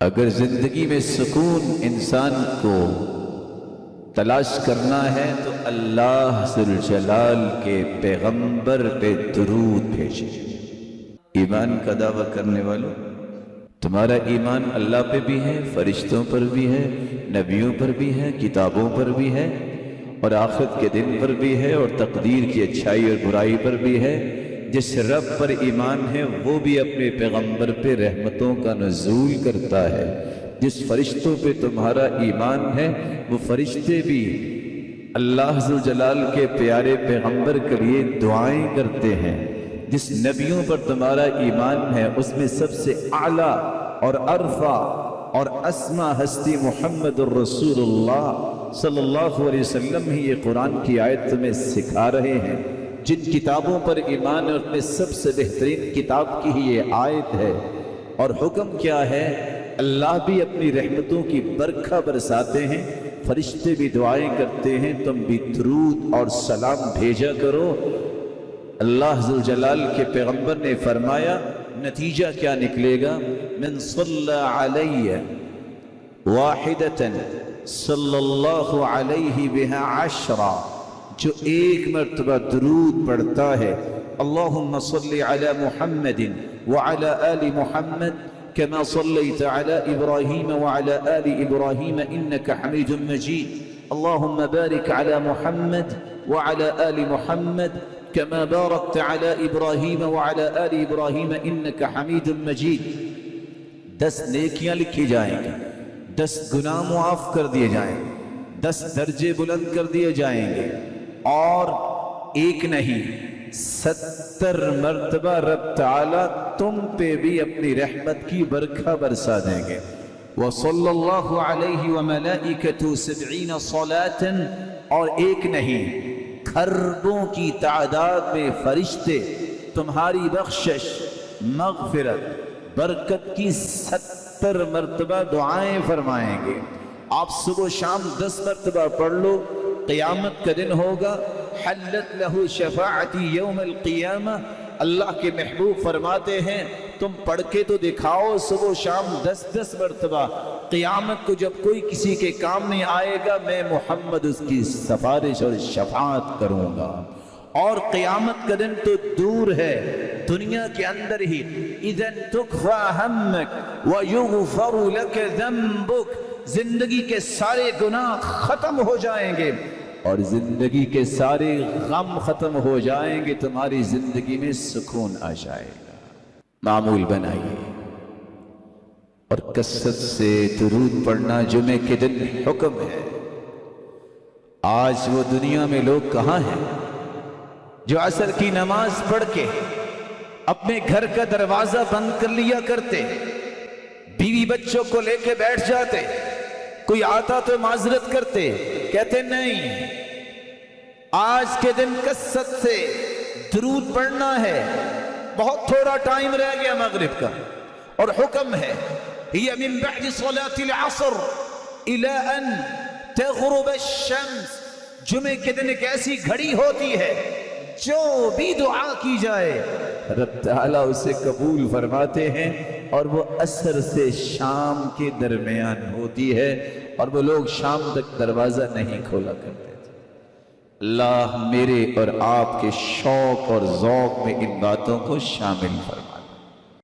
اگر زندگی میں سکون انسان کو تلاش کرنا ہے تو اللہ ذوالجلال کے پیغمبر پہ درود بھیجے۔ ایمان کا دعویٰ کرنے والوں، تمہارا ایمان اللہ پہ بھی ہے، فرشتوں پر بھی ہے، نبیوں پر بھی ہے، کتابوں پر بھی ہے، اور آخرت کے دن پر بھی ہے، اور تقدیر کی اچھائی اور برائی پر بھی ہے۔ جس رب پر ایمان ہے وہ بھی اپنے پیغمبر پہ رحمتوں کا نزول کرتا ہے۔ جس فرشتوں پہ تمہارا ایمان ہے وہ فرشتے بھی اللہ ذوالجلال کے پیارے پیغمبر کے لیے دعائیں کرتے ہیں۔ جس نبیوں پر تمہارا ایمان ہے اس میں سب سے اعلیٰ اور ارفع اور اسما ہستی محمد الرسول اللہ صلی اللہ علیہ وسلم ہی یہ قرآن کی آیت تمہیں سکھا رہے ہیں۔ جن کتابوں پر ایمان ہے اس میں سب سے بہترین کتاب کی ہی یہ آیت ہے، اور حکم کیا ہے؟ اللہ بھی اپنی رحمتوں کی برکھا برساتے ہیں، فرشتے بھی دعائیں کرتے ہیں، تم بھی درود اور سلام بھیجا کرو۔ اللہ ذوالجلال کے پیغمبر نے فرمایا نتیجہ کیا نکلے گا؟ من صلی علی واحدۃ صلی اللہ علیہ بہا عشرہ، جو ایک مرتبہ درود پڑھتا ہے اللہم صلی علی محمد وعلی آل محمد كما صليت على إبراهيم وعلى آل إبراهيم إنك حميد مجيد اللهم بارك على محمد وعلى آل محمد كما باركت على إبراهيم وعلى آل إبراهيم إنك حميد مجيد۔ 10 نیکیاں لکھی جائیں گی، 10 گناہ معاف کر دیے جائیں گے، 10 درجے بلند کر دیے جائیں گے، اور ایک نہیں 70 مرتبہ رب تعالیٰ تم پہ بھی اپنی رحمت کی برکھا برسا دیں گے۔ وَصَلَّى اللَّهُ عَلَيْهِ وَمَلَائِكَتُهُ 70 صَلَاةً، اور ایک نہیں کھربوں کی تعداد میں فرشتے تمہاری بخشش، مغفرت، برکت کی 70 مرتبہ دعائیں فرمائیں گے۔ آپ صبح و شام 10 مرتبہ پڑھ لو، قیامت کا دن ہوگا حلت لہو شفاعتی یوم القیامہ، اللہ کے محبوب فرماتے ہیں تم پڑھ کے تو دکھاؤ صبح و شام 10 مرتبہ، قیامت کو جب کوئی کسی کے کام نہیں آئے گا میں محمد اس کی سفارش اور شفاعت کروں گا۔ اور قیامت کا دن تو دور ہے، دنیا کے اندر ہی اذن تکفی ہمک ویغفر لک ذنبک، زندگی کے سارے گناہ ختم ہو جائیں گے اور زندگی کے سارے غم ختم ہو جائیں گے، تمہاری زندگی میں سکون آ جائے گا۔ معمول بنائیے اور کثرت سے درود پڑھنا جمعے کے دن حکم ہے۔ آج وہ دنیا میں لوگ کہاں ہیں جو عصر کی نماز پڑھ کے اپنے گھر کا دروازہ بند کر لیا کرتے، بیوی بچوں کو لے کے بیٹھ جاتے، کوئی آتا تو معذرت کرتے، کہتے نہیں آج کے دن کثرت سے درود پڑھنا ہے، بہت تھوڑا ٹائم رہ گیا مغرب کا، اور حکم ہے ہی من بعد صلاة العصر الى ان تغرب الشمس، جمعے کے دن ایک ایسی گھڑی ہوتی ہے جو بھی دعا کی جائے رب تعالیٰ اسے قبول فرماتے ہیں، اور وہ عصر سے شام کے درمیان ہوتی ہے، اور وہ لوگ شام تک دروازہ نہیں کھولا کرتے تھے۔ اللہ میرے اور آپ کے شوق اور ذوق میں ان باتوں کو شامل فرمائے۔